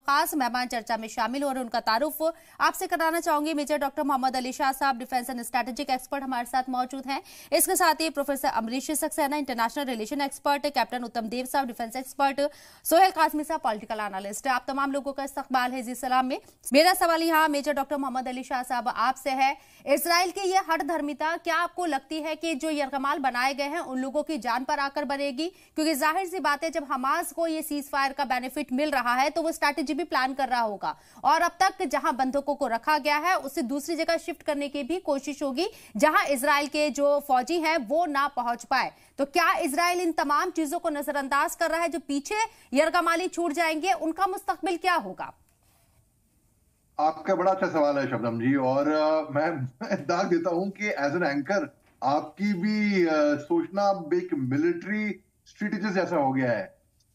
खास मेहमान चर्चा में शामिल हो रहे हैं, उनका तारुफ आपसे कराना चाहूंगी। मेजर डॉक्टर मोहम्मद अली शाह साहब, डिफेंस एंड स्ट्रेटेजिक एक्सपर्ट हमारे साथ मौजूद हैं। इसके साथ ही professor Amrish Saxena, international relation expert, captain Uttam Dev साहब, डिफेंस एक्सपर्ट, सोहेल कासमी साहब, पॉलिटिकल एनालिस्ट। आप तमाम लोगों का इस्तकबाल है जी सलाम में। मेरा सवाल यहाँ मेजर डॉक्टर मोहम्मद अली शाह साहब आपसे है, इजराइल की यह हठ धर्मिता क्या आपको लगती है कि जो यरगमाल बनाए गए हैं उन लोगों की जान पर आकर बनेगी? क्योंकि जाहिर सी बात है, जब हमास को ये सीज फायर का बेनिफिट मिल रहा है तो वो स्ट्रैटेजी भी प्लान कर रहा होगा, और अब तक जहां बंधकों को रखा गया है उससे दूसरी जगह शिफ्ट करने की भी कोशिश होगी जहां इजराइल के जो फौजी हैं वो ना पहुंच पाए। तो क्या इजराइल इन तमाम चीजों को नजरअंदाज कर रहा है? जो पीछे यरगमाली छूट जाएंगे उनका मुस्तकबिल क्या होगा? आपका बड़ा अच्छा सवाल है शबनम जी, और मैं दाग देता हूं कि एज एन एंकर आपकी भी सोचना एक मिलिट्री स्ट्रेटेजिस्ट जैसा हो गया है।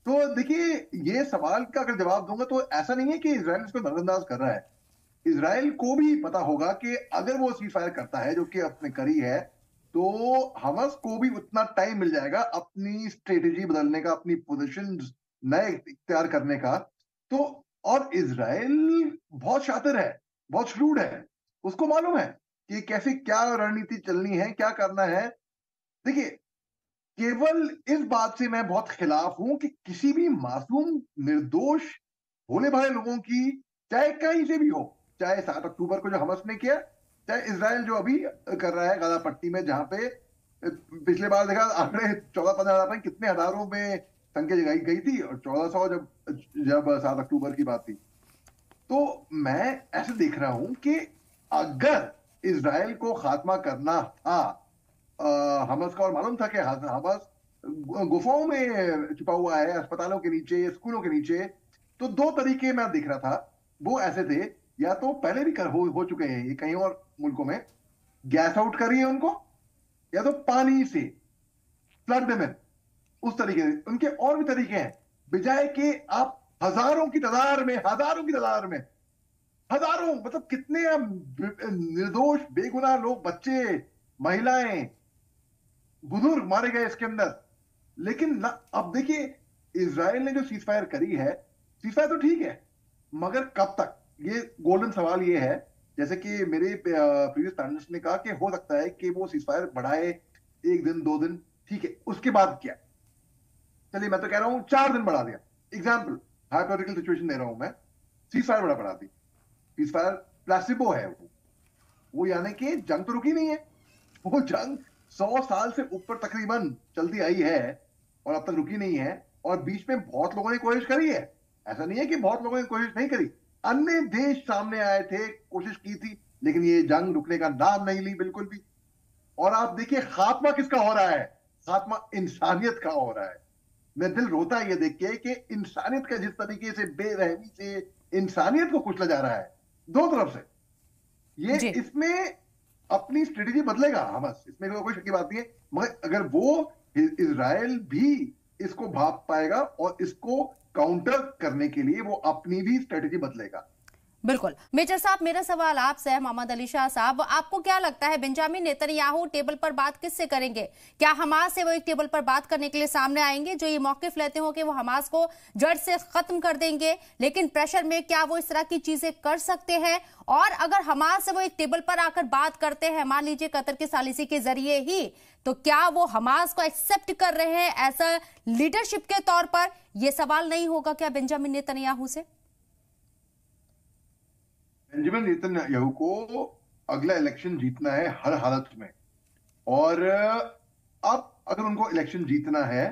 तो देखिए, ये सवाल का अगर जवाब दूंगा तो ऐसा नहीं है कि इजराइल इसको नजरअंदाज कर रहा है। इजराइल को भी पता होगा कि अगर वो सीज फायर करता है, जो कि अपने करी है, तो हमास को भी उतना टाइम मिल जाएगा अपनी स्ट्रेटेजी बदलने का, अपनी पोजीशन नए इख्तियार करने का। तो और इजराइल बहुत शातिर है, बहुत श्रूड है, उसको मालूम है कि कैसे क्या रणनीति चलनी है, क्या करना है। देखिए, केवल इस बात से मैं बहुत खिलाफ हूं कि किसी भी मासूम निर्दोष भोले भाले लोगों की, चाहे कहीं से भी हो, चाहे 7 अक्टूबर को जो हमास ने किया, चाहे इजराइल जो अभी कर रहा है गाजा पट्टी में, जहां पे पिछले बार देखा आंकड़े 14-15 हजार कितने हजारों में संख्या जगाई गई थी, और 1400 जब 7 अक्टूबर की बात थी। तो मैं ऐसे देख रहा हूं कि अगर इजराइल को खात्मा करना था हमास का, और मालूम था कि हमास गुफाओं में छुपा हुआ है, अस्पतालों के नीचे, स्कूलों के नीचे, तो दो तरीके मैं देख रहा था। वो ऐसे थे, या तो पहले भी हो चुके हैं ये कहीं और मुल्कों में, गैस आउट करिए उनको, या तो पानी से फ्लड में, उस तरीके से। उनके और भी तरीके हैं, बजाय कि आप हजारों की तादाद में, हजारों मतलब कितने निर्दोष बेगुनाह लोग, बच्चे, महिलाएं, बुजुर्ग मारे गए इसके अंदर। लेकिन ना, अब देखिए, इजराइल ने जो सीज फायर करी है, सीज फायर तो ठीक है, मगर कब तक? ये गोल्डन सवाल ये है। जैसे कि मेरे प्रीवियस पैनलिस्ट ने कहा कि हो सकता है कि वो सीज फायर बढ़ाए 1 दिन 2 दिन, ठीक है, उसके बाद क्या? चलिए, मैं तो कह रहा हूं 4 दिन बढ़ा दिया। एग्जाम्पल, हाइपोथेटिकल सिचुएशन दे रहा हूं मैं, सीज फायर बढ़ा दी। सीज फायर प्लेसिबो है वो यानी कि जंग तो रुकी नहीं है। वो जंग 100 साल से ऊपर तकरीबन चलती आई है और अब तक रुकी नहीं है, और बीच में बहुत लोगों ने कोशिश करी है। ऐसा नहीं है कि बहुत लोगों ने कोशिश नहीं करी, अन्य देश सामने आए थे, कोशिश की थी, लेकिन ये जंग रुकने का नाम नहीं ली बिल्कुल भी। और आप देखिए खात्मा किसका हो रहा है? खात्मा इंसानियत का हो रहा है। मैं दिल रोता है ये देख के कि इंसानियत का जिस तरीके से बेरहमी से इंसानियत को कुचला जा रहा है दो तरफ से, ये इसमें अपनी स्ट्रेटेजी बदलेगा हमास, इसमें कोई शक की बात नहीं है। मगर अगर वो इजराइल भी इसको भाप पाएगा और इसको काउंटर करने के लिए वो अपनी भी स्ट्रेटेजी बदलेगा। बिल्कुल। मेजर साहब, मेरा सवाल आपसे है, मोहम्मद अली शाह साहब, आपको क्या लगता है बेंजामिन नेतन्याहू टेबल पर बात किससे करेंगे? क्या हमास से वो एक टेबल पर बात करने के लिए सामने आएंगे, जो ये मौकिफ लेते हो कि वो हमास को जड़ से खत्म कर देंगे, लेकिन प्रेशर में क्या वो इस तरह की चीजें कर सकते हैं? और अगर हमास से वो एक टेबल पर आकर बात करते हैं, मान लीजिए कतर की सालिसी के जरिए ही, तो क्या वो हमास को एक्सेप्ट कर रहे हैं ऐसा लीडरशिप के तौर पर? यह सवाल नहीं होगा क्या बेंजामिन नेतन्याहू से? बेंजामिन नेतन्याहू को अगला इलेक्शन जीतना है हर हालत में, और अब अगर उनको इलेक्शन जीतना है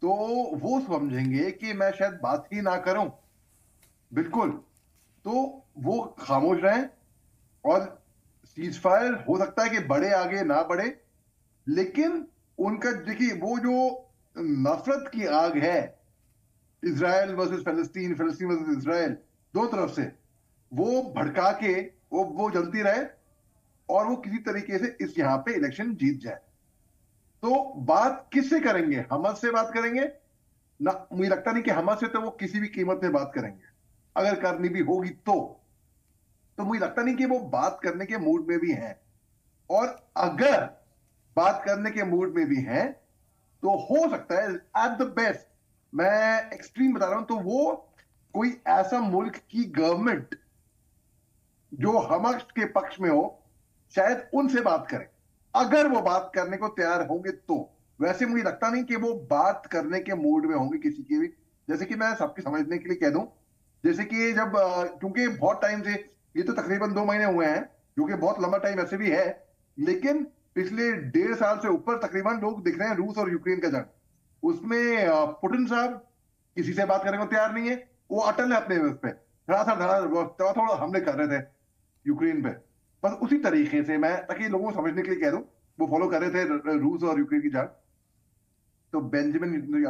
तो वो समझेंगे कि मैं शायद बात ही ना करूं, बिल्कुल, तो वो खामोश रहें। और सीज फायर हो सकता है कि बढ़े आगे ना बढ़े, लेकिन उनका देखिए वो जो नफरत की आग है, इजराइल वर्सेस फिलिस्तीन, फिलिस्तीन वर्सेस इजराइल, दो तरफ से वो भड़का के वो जलती रहे, और वो किसी तरीके से इस यहां पे इलेक्शन जीत जाए। तो बात किससे करेंगे? हमास से बात करेंगे ना? मुझे लगता नहीं कि हमास से तो वो किसी भी कीमत में बात करेंगे, अगर करनी भी होगी तो मुझे लगता नहीं कि वो बात करने के मूड में भी हैं। और अगर बात करने के मूड में भी हैं तो हो सकता है एट द बेस्ट, मैं एक्सट्रीम बता रहा हूं, तो वो कोई ऐसा मुल्क की गवर्नमेंट जो हमारे के पक्ष में हो, शायद उनसे बात करें, अगर वो बात करने को तैयार होंगे तो। वैसे मुझे लगता नहीं कि वो बात करने के मूड में होंगे किसी की भी। जैसे कि मैं सबके समझने के लिए कह दूं, जैसे कि जब क्योंकि बहुत टाइम से, ये तो तकरीबन 2 महीने हुए हैं, जो कि बहुत लंबा टाइम ऐसे भी है, लेकिन पिछले 1.5 साल से ऊपर तकरीबन लोग दिख रहे हैं रूस और यूक्रेन का जंग, उसमें पुतिन साहब किसी से बात करने को तैयार नहीं है। वो अटल है अपने उस पे, थोड़ा हमले कर रहे थे यूक्रेन पे। बस उसी तरीके से मैं, ताकि लोगों को समझने के लिए कह दूं, वो फॉलो कर रहे थे रूस और यूक्रेन की जंग। तो बेंजामिन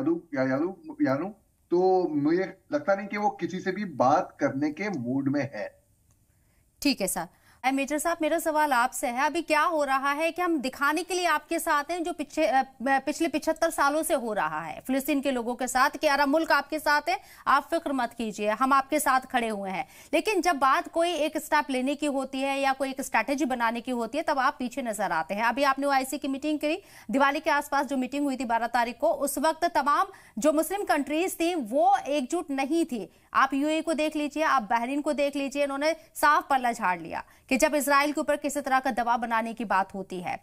यानू, तो मुझे लगता नहीं कि वो किसी से भी बात करने के मूड में है। ठीक है सर। मेजर साहब, मेरा सवाल आपसे है, अभी क्या हो रहा है कि हम दिखाने के लिए आपके साथ हैं जो पिछले 75 सालों से हो रहा है फिलिस्तीन के लोगों के साथ, कि अरब मुल्क आपके साथ है, आप फिक्र मत कीजिए, हम आपके साथ खड़े हुए हैं। लेकिन जब बात कोई एक स्टेप लेने की होती है या कोई एक स्ट्रैटेजी बनाने की होती है, तब आप पीछे नजर आते हैं। अभी आपने ओआईसी की मीटिंग करी, दिवाली के आसपास जो मीटिंग हुई थी 12 तारीख को, उस वक्त तमाम जो मुस्लिम कंट्रीज थी वो एकजुट नहीं थी। आप यूएई को देख लीजिए, आप बहरीन को देख लीजिए, इन्होंने साफ पल्ला झाड़ लिया कि जब इजराइल के ऊपर किसी तरह का दबाव बनाने की बात होती है।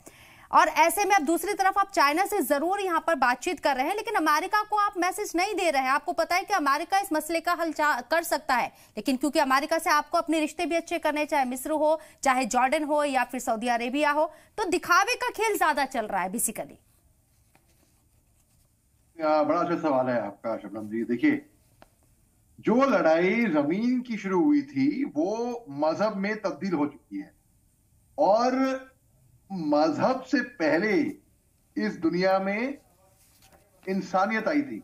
और ऐसे में अब दूसरी तरफ आप चाइना से जरूर यहां पर बातचीत कर रहे हैं, लेकिन अमेरिका को आप मैसेज नहीं दे रहे हैं। आपको पता है कि अमेरिका इस मसले का हल कर सकता है, लेकिन क्योंकि अमेरिका से आपको अपने रिश्ते भी अच्छे करने, चाहे मिस्र हो, चाहे जॉर्डन हो, या फिर सऊदी अरेबिया हो, तो दिखावे का खेल ज्यादा चल रहा है बेसिकली। बड़ा अच्छा सवाल है आपका शबनम जी। देखिए, जो लड़ाई जमीन की शुरू हुई थी वो मजहब में तब्दील हो चुकी है, और मजहब से पहले इस दुनिया में इंसानियत आई थी।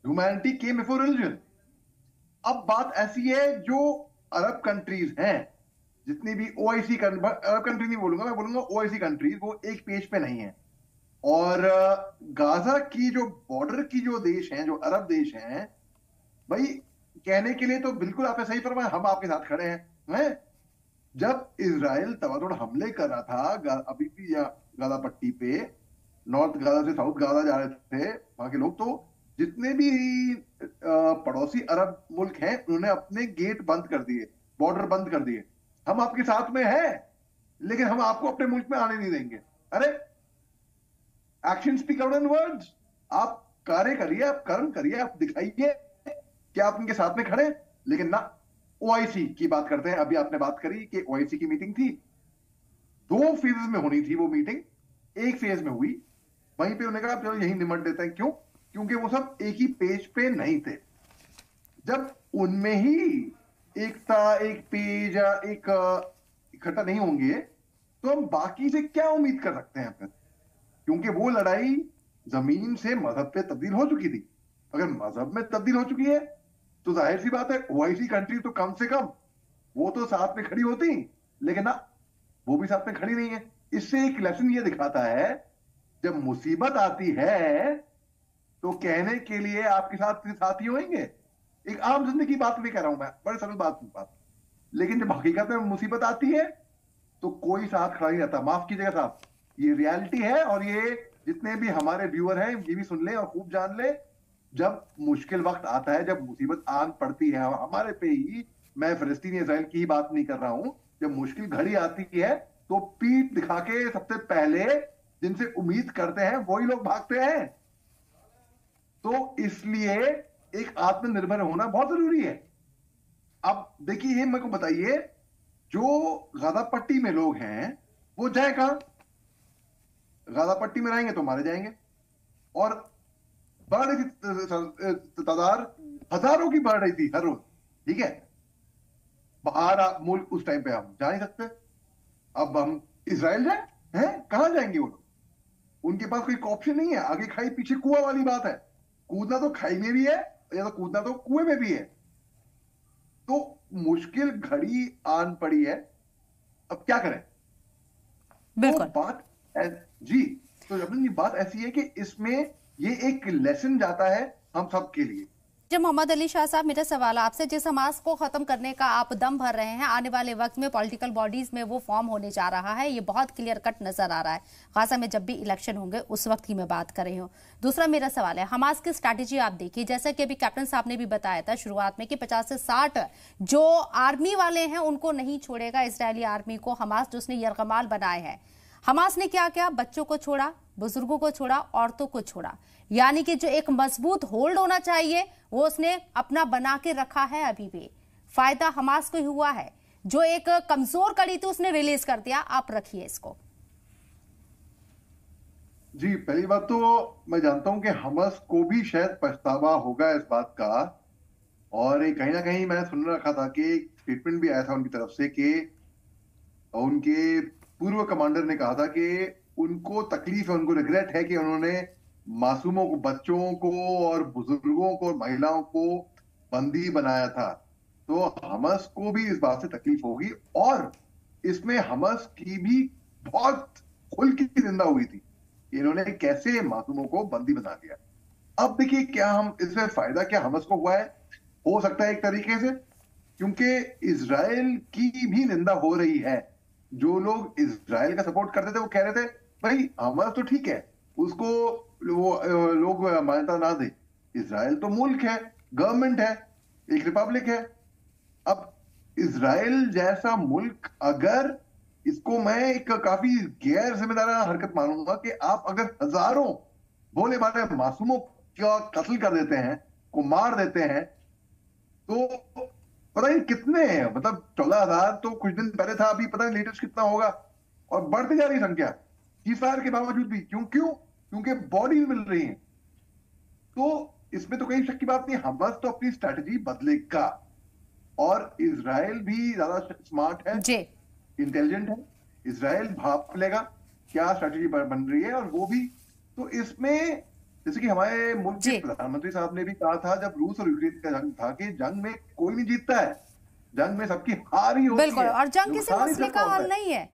Humanity came before religion. अब बात ऐसी है, जो अरब कंट्रीज हैं, जितनी भी ओआईसी अरब कंट्री नहीं बोलूंगा, मैं बोलूंगा ओआईसी कंट्रीज, वो एक पेज पे नहीं है। और गाजा की जो बॉर्डर की जो देश हैं, जो अरब देश हैं, भाई कहने के लिए तो बिल्कुल आपने सही फरमाया, हम आपके साथ खड़े हैं। जब इजराइल तबातोड़ हमले कर रहा था अभी भी गाजा पट्टी पे, नॉर्थ गाजा से साउथ गाजा जा रहे थे वहां के लोग, तो जितने भी पड़ोसी अरब मुल्क हैं उन्होंने अपने गेट बंद कर दिए, बॉर्डर बंद कर दिए। हम आपके साथ में हैं, लेकिन हम आपको अपने मुल्क में आने नहीं देंगे। अरे, action speak out than words. आप कार्य करिए, आप कर्म करिए, आप दिखाइए कि आप उनके साथ में खड़े। लेकिन ना, ओआईसी की बात करते हैं। अभी आपने बात करी कि ओआईसी की मीटिंग थी, 2 फेज में होनी थी वो मीटिंग। एक फेज में हुई, वहीं पे उन्होंने कहा चलो यही निमट देते हैं। क्यों? क्योंकि वो सब एक ही पेज पे नहीं थे। जब उनमें ही एकता, एक पेज या एक इकट्ठा नहीं होंगे, तो हम बाकी से क्या उम्मीद कर सकते हैं फिर? क्योंकि वो लड़ाई जमीन से मजहब पे तब्दील हो चुकी थी। अगर मजहब में तब्दील हो चुकी है तो जाहिर सी बात है ओआईसी कंट्री तो कम से कम वो तो साथ में खड़ी होती, लेकिन ना, वो भी साथ में खड़ी नहीं है। इससे एक लेसन ये दिखाता है, जब मुसीबत आती है तो कहने के लिए आपके साथ साथी होंगे। एक आम जिंदगी की बात नहीं कह रहा हूं मैं, बड़े सरल बात। लेकिन जब हकीकत में मुसीबत आती है तो कोई साथ खड़ा नहीं रहता। माफ कीजिएगा साहब, ये रियलिटी है, और ये जितने भी हमारे व्यूअर हैं ये भी सुन ले और खूब जान ले। जब मुश्किल वक्त आता है, जब मुसीबत आन पड़ती है हमारे पे ही, मैं फिलिस्तीनी इजराइल की ही बात नहीं कर रहा हूं, जब मुश्किल घड़ी आती है तो पीठ दिखा के सबसे पहले जिनसे उम्मीद करते हैं वही लोग भागते हैं। तो इसलिए एक आत्मनिर्भर होना बहुत जरूरी है। अब देखिए, ये मेरे को बताइए, जो गाजा पट्टी में लोग हैं वो जाए कहां? गाजा पट्टी में रहेंगे तो मारे जाएंगे, और बढ़ रही थी तादाद, हजारों की बढ़ रही थी हर रोज। ठीक है, बाहर मुल्क उस टाइम पे हम जा नहीं सकते। अब हम इजराइल जाए हैं, कहां जाएंगे वो लोग? उनके पास कोई ऑप्शन नहीं है। आगे खाई पीछे कुआं वाली बात है। कूदना तो खाई में भी है, या तो कूदना तो कुएं में भी है। तो मुश्किल घड़ी आन पड़ी है, अब क्या करें? बिल्कुल। तो बात जी, तो जब बात ऐसी है कि इसमें ये एक लेसन जाता है हम सब के लिए जी मोहम्मद अली शाह साहब, मेरा सवाल आपसे, जिस हमास को खत्म करने का आप दम भर रहे हैं, आने वाले वक्त में पॉलिटिकल बॉडीज में वो फॉर्म होने जा रहा है, ये बहुत क्लियर कट नजर आ रहा है, खासा में जब भी इलेक्शन होंगे उस वक्त की मैं बात कर रही हूँ। दूसरा मेरा सवाल है, हमास की स्ट्रैटेजी आप देखिए, जैसा कि अभी कैप्टन साहब ने भी बताया था शुरुआत में कि 50 से 60 जो आर्मी वाले हैं उनको नहीं छोड़ेगा इजरायली आर्मी को हमास, जो उसने यरगमाल बनाए हैं। हमास ने क्या किया, बच्चों को छोड़ा, बुजुर्गों को छोड़ा, औरतों को छोड़ा, यानी कि जो एक मजबूत होल्ड होना चाहिए वो उसने अपना बना के रखा है। अभी भी फायदा हमास को ही हुआ है, जो एक कमजोर कड़ी थी उसने रिलीज कर दिया। आप रखिए इसको। जी, पहली बात तो मैं जानता हूं कि हमास को भी शायद पछतावा होगा इस बात का, और कहीं ना कहीं मैंने सुन रखा था कि एक स्टेटमेंट भी आया था उनकी तरफ से कि उनके पूर्व कमांडर ने कहा था कि उनको तकलीफ है, उनको रिग्रेट है कि उन्होंने मासूमों को, बच्चों को और बुजुर्गों को और महिलाओं को बंदी बनाया था। तो हमास को भी इस बात से तकलीफ होगी, और इसमें हमास की भी बहुत खुल की निंदा हुई थी कि इन्होंने कैसे मासूमों को बंदी बना लिया। अब देखिए, क्या हम इसमें फायदा क्या हमास को हुआ है? हो सकता है एक तरीके से, क्योंकि इजराइल की भी निंदा हो रही है। जो लोग इजराइल का सपोर्ट करते थे वो कह रहे थे भाई हमारा तो ठीक है, उसको वो लोग मान्यता ना दे, इजराइल तो मुल्क है, गवर्नमेंट है, एक रिपब्लिक है। अब इजराइल जैसा मुल्क, अगर इसको मैं एक काफी गैर जिम्मेदाराना हरकत मानूंगा कि आप अगर हजारों भोले भाले मासूमों का कत्ल कर देते हैं, को मार देते हैं, तो पता नहीं कितने, मतलब 14,000 तो कुछ दिन पहले था, अभी पता नहीं लेटेस्ट कितना होगा, और बढ़ती जा रही संख्या सीजफायर के बावजूद भी। क्योंकि बॉडी मिल रही है। तो इसमें तो कहीं शक की बात नहीं, हमास तो अपनी स्ट्रैटेजी बदलेगा, और इजराइल भी ज्यादा स्मार्ट है, इंटेलिजेंट है। इजराइल भाप लेगा क्या स्ट्रैटेजी बन रही है, और वो भी तो इसमें, जैसे कि हमारे मुल्क के प्रधानमंत्री साहब ने भी कहा था जब रूस और यूक्रेन का जंग था कि जंग में कोई नहीं जीतता है, जंग में सबकी हार ही होती है। बिल्कुल, और जंग किसी मसले का हल नहीं है।